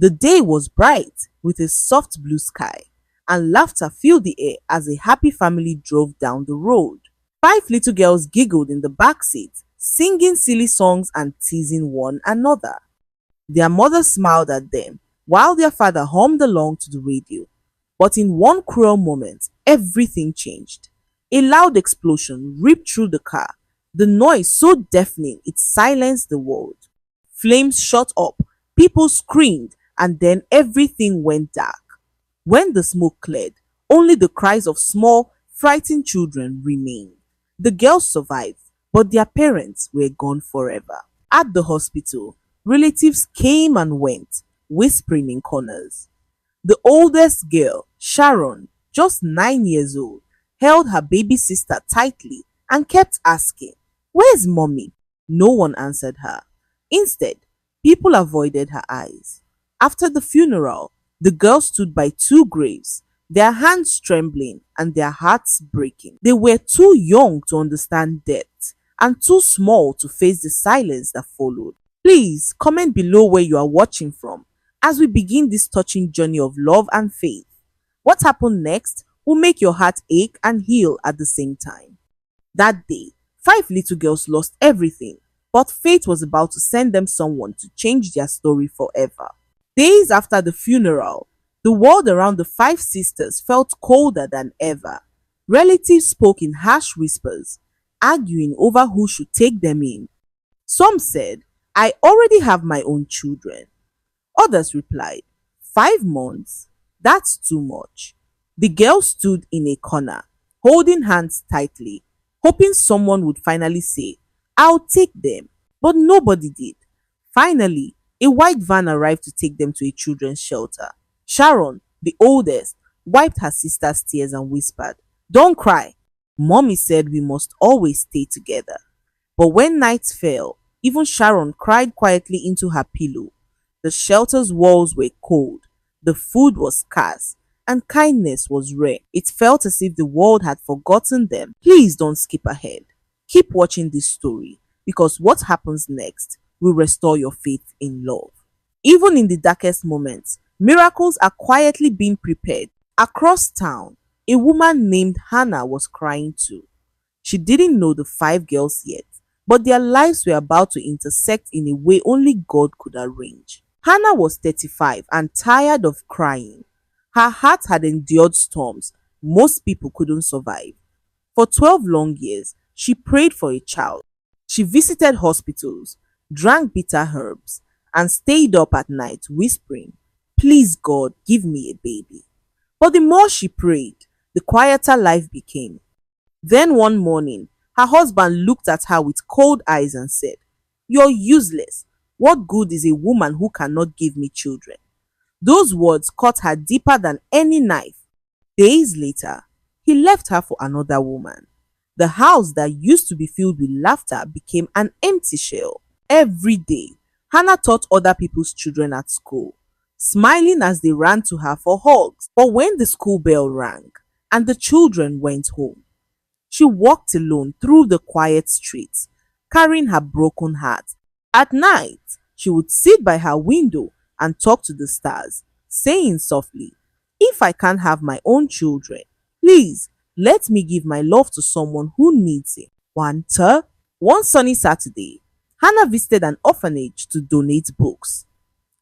The day was bright with a soft blue sky, and laughter filled the air as a happy family drove down the road. Five little girls giggled in the back seat, singing silly songs and teasing one another. Their mother smiled at them while their father hummed along to the radio. But in one cruel moment, everything changed. A loud explosion ripped through the car, the noise so deafening it silenced the world. Flames shot up, people screamed, and then everything went dark. When the smoke cleared, only the cries of small, frightened children remained. The girls survived, but their parents were gone forever. At the hospital, relatives came and went, whispering in corners. The oldest girl, Sharon, just 9 years old, held her baby sister tightly and kept asking, "Where's mommy?" No one answered her. Instead, people avoided her eyes. After the funeral, the girls stood by two graves, their hands trembling and their hearts breaking. They were too young to understand death and too small to face the silence that followed. Please comment below where you are watching from as we begin this touching journey of love and faith. What happened next will make your heart ache and heal at the same time. That day, five little girls lost everything, but fate was about to send them someone to change their story forever. Days after the funeral, the world around the five sisters felt colder than ever. Relatives spoke in harsh whispers, arguing over who should take them in. Some said, "I already have my own children." Others replied, "5 months? That's too much." The girls stood in a corner, holding hands tightly, hoping someone would finally say, "I'll take them." But nobody did. Finally, a white van arrived to take them to a children's shelter. Sharon, the oldest, wiped her sister's tears and whispered, "Don't cry. Mommy said we must always stay together." But when night fell, even Sharon cried quietly into her pillow. The shelter's walls were cold, the food was scarce, and kindness was rare. It felt as if the world had forgotten them. Please don't skip ahead. Keep watching this story because what happens next will restore your faith in love. Even in the darkest moments, miracles are quietly being prepared. Across town, a woman named Hannah was crying too. She didn't know the five girls yet, but their lives were about to intersect in a way only God could arrange. Hannah was 35 and tired of crying. Her heart had endured storms most people couldn't survive. For 12 long years, she prayed for a child. She visited hospitals, drank bitter herbs, and stayed up at night whispering, "Please God, give me a baby." But the more she prayed, the quieter life became. Then one morning, her husband looked at her with cold eyes and said, "You're useless. What good is a woman who cannot give me children?" Those words cut her deeper than any knife. Days later, he left her for another woman. The house that used to be filled with laughter became an empty shell. Every day, Hannah taught other people's children at school, smiling as they ran to her for hugs. But when the school bell rang and the children went home, she walked alone through the quiet streets, carrying her broken heart. At night, she would sit by her window and talk to the stars, saying softly, "If I can't have my own children, please let me give my love to someone who needs it." One sunny Saturday, Hannah visited an orphanage to donate books.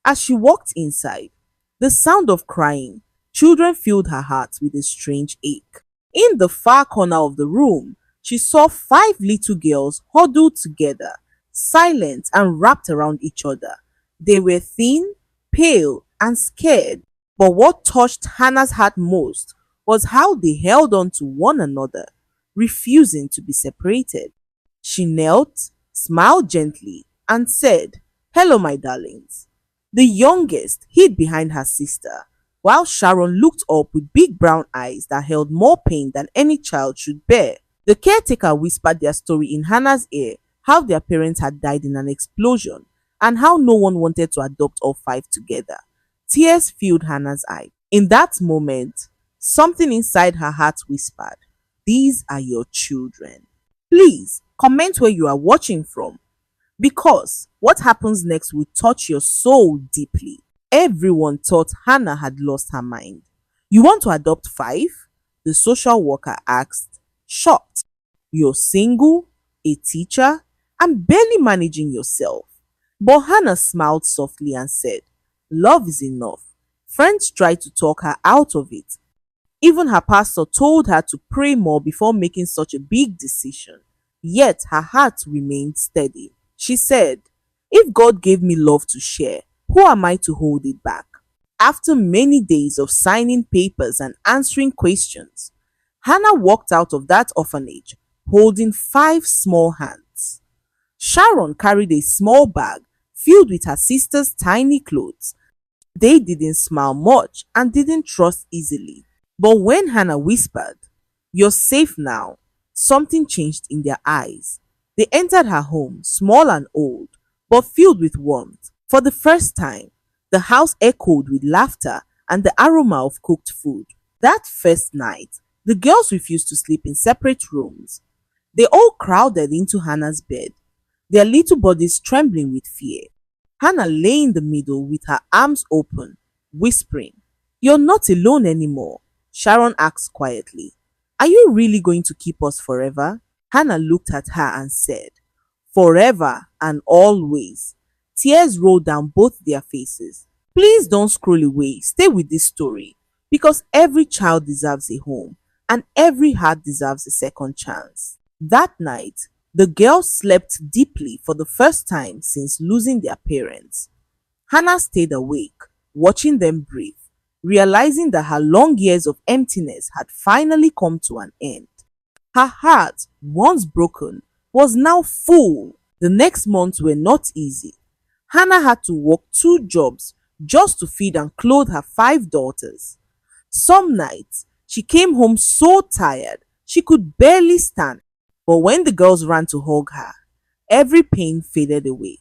As she walked inside, the sound of crying children filled her heart with a strange ache. In the far corner of the room, she saw five little girls huddled together, silent and wrapped around each other. They were thin, pale, and scared. But what touched Hannah's heart most was how they held on to one another, refusing to be separated. She knelt, smiled gently, and said, "Hello, my darlings." The youngest hid behind her sister, while Sharon looked up with big brown eyes that held more pain than any child should bear. The caretaker whispered their story in Hannah's ear, how their parents had died in an explosion, and how no one wanted to adopt all five together. Tears filled Hannah's eyes. In that moment, something inside her heart whispered, "These are your children." Please comment where you are watching from, because what happens next will touch your soul deeply. Everyone thought Hannah had lost her mind. You want to adopt five? The social worker asked, shocked. You're single, a teacher, and barely managing yourself. But Hannah smiled softly and said, love is enough. Friends tried to talk her out of it. Even her pastor told her to pray more before making such a big decision. Yet her heart remained steady. She said, if God gave me love to share, who am I to hold it back? After many days of signing papers and answering questions, Hannah walked out of that orphanage holding five small hands. Sharon carried a small bag filled with her sister's tiny clothes. They didn't smile much and didn't trust easily. But when Hannah whispered, you're safe now, something changed in their eyes. They entered her home, small and old, but filled with warmth. For the first time, the house echoed with laughter and the aroma of cooked food. That first night, the girls refused to sleep in separate rooms. They all crowded into Hannah's bed, their little bodies trembling with fear. Hannah lay in the middle with her arms open, whispering, you're not alone anymore. Sharon asked quietly, are you really going to keep us forever? Hannah looked at her and said, forever and always. Tears rolled down both their faces. Please don't scroll away. Stay with this story because every child deserves a home and every heart deserves a second chance. That night, the girls slept deeply for the first time since losing their parents. Hannah stayed awake, watching them breathe, realizing that her long years of emptiness had finally come to an end. Her heart, once broken, was now full. The next months were not easy. Hannah had to work two jobs just to feed and clothe her five daughters. Some nights, she came home so tired she could barely stand. But when the girls ran to hug her, every pain faded away.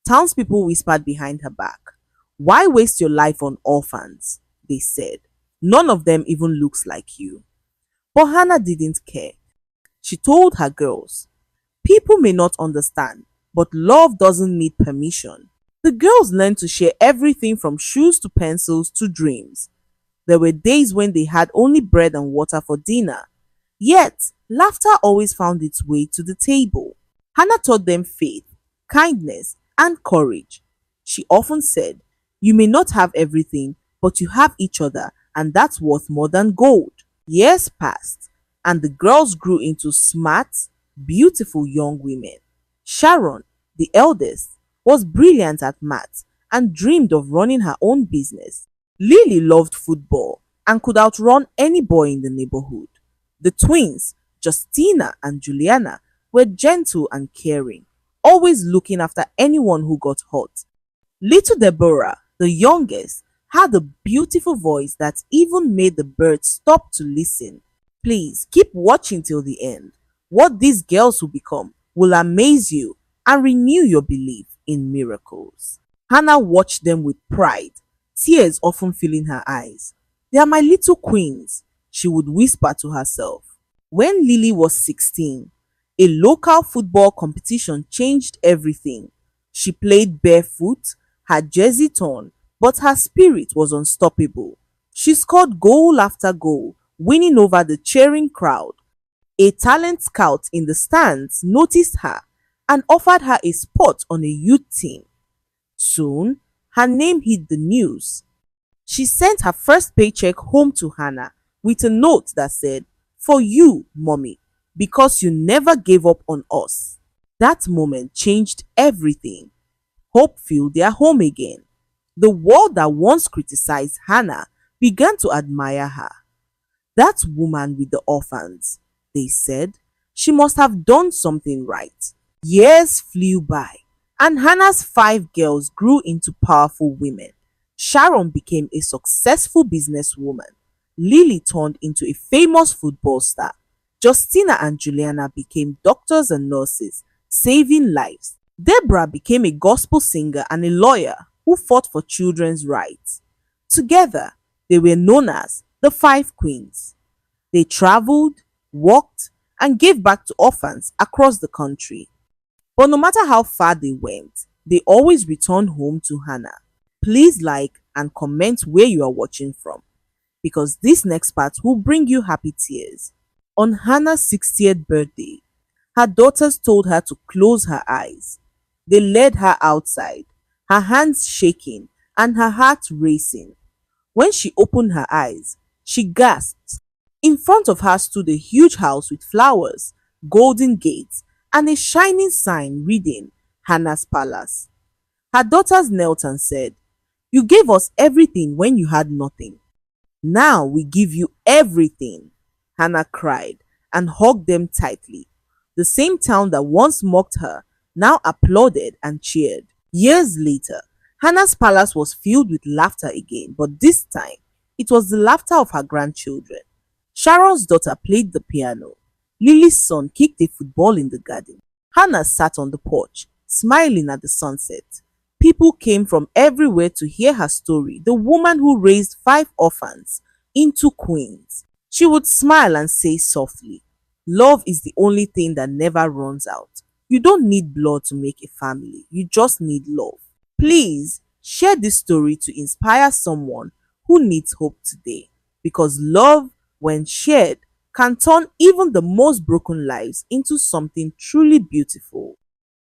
Townspeople whispered behind her back, why waste your life on orphans? They said. None of them even looks like you. But Hannah didn't care. She told her girls, people may not understand, but love doesn't need permission. The girls learned to share everything from shoes to pencils to dreams. There were days when they had only bread and water for dinner. Yet, laughter always found its way to the table. Hannah taught them faith, kindness, and courage. She often said, you may not have everything, but you have each other, and that's worth more than gold. Years passed, and the girls grew into smart, beautiful young women. Sharon, the eldest, was brilliant at maths and dreamed of running her own business. Lily loved football and could outrun any boy in the neighborhood. The twins, Justina and Juliana, were gentle and caring, always looking after anyone who got hurt. Little Deborah, the youngest, had a beautiful voice that even made the birds stop to listen. Please keep watching till the end. What these girls will become will amaze you and renew your belief in miracles. Hannah watched them with pride, tears often filling her eyes. They are my little queens, she would whisper to herself. When Lily was 16, a local football competition changed everything. She played barefoot, her jersey torn, but her spirit was unstoppable. She scored goal after goal, winning over the cheering crowd. A talent scout in the stands noticed her and offered her a spot on a youth team. Soon, her name hit the news. She sent her first paycheck home to Hannah with a note that said, for you, mommy, because you never gave up on us. That moment changed everything. Hope filled their home again. The world that once criticized Hannah began to admire her. That woman with the orphans, they said, she must have done something right. Years flew by, and Hannah's five girls grew into powerful women. Sharon became a successful businesswoman. Lily turned into a famous football star. Justina and Juliana became doctors and nurses, saving lives. Deborah became a gospel singer and a lawyer who fought for children's rights. Together, they were known as the Five Queens. They traveled, worked, and gave back to orphans across the country. But no matter how far they went, they always returned home to Hannah. Please like and comment where you are watching from because this next part will bring you happy tears. On Hannah's 60th birthday, her daughters told her to close her eyes. They led her outside, her hands shaking and her heart racing. When she opened her eyes, she gasped. In front of her stood a huge house with flowers, golden gates, and a shining sign reading Hannah's Palace. Her daughters knelt and said, "You gave us everything when you had nothing. Now we give you everything." Hannah cried and hugged them tightly. The same town that once mocked her now applauded and cheered. Years later, Hannah's palace was filled with laughter again, but this time it was the laughter of her grandchildren. Sharon's daughter played the piano. Lily's son kicked a football in the garden. Hannah sat on the porch, smiling at the sunset. People came from everywhere to hear her story, the woman who raised 5 orphans into queens. She would smile and say softly, "Love is the only thing that never runs out. You don't need blood to make a family, you just need love." Please share this story to inspire someone who needs hope today because love, when shared, can turn even the most broken lives into something truly beautiful.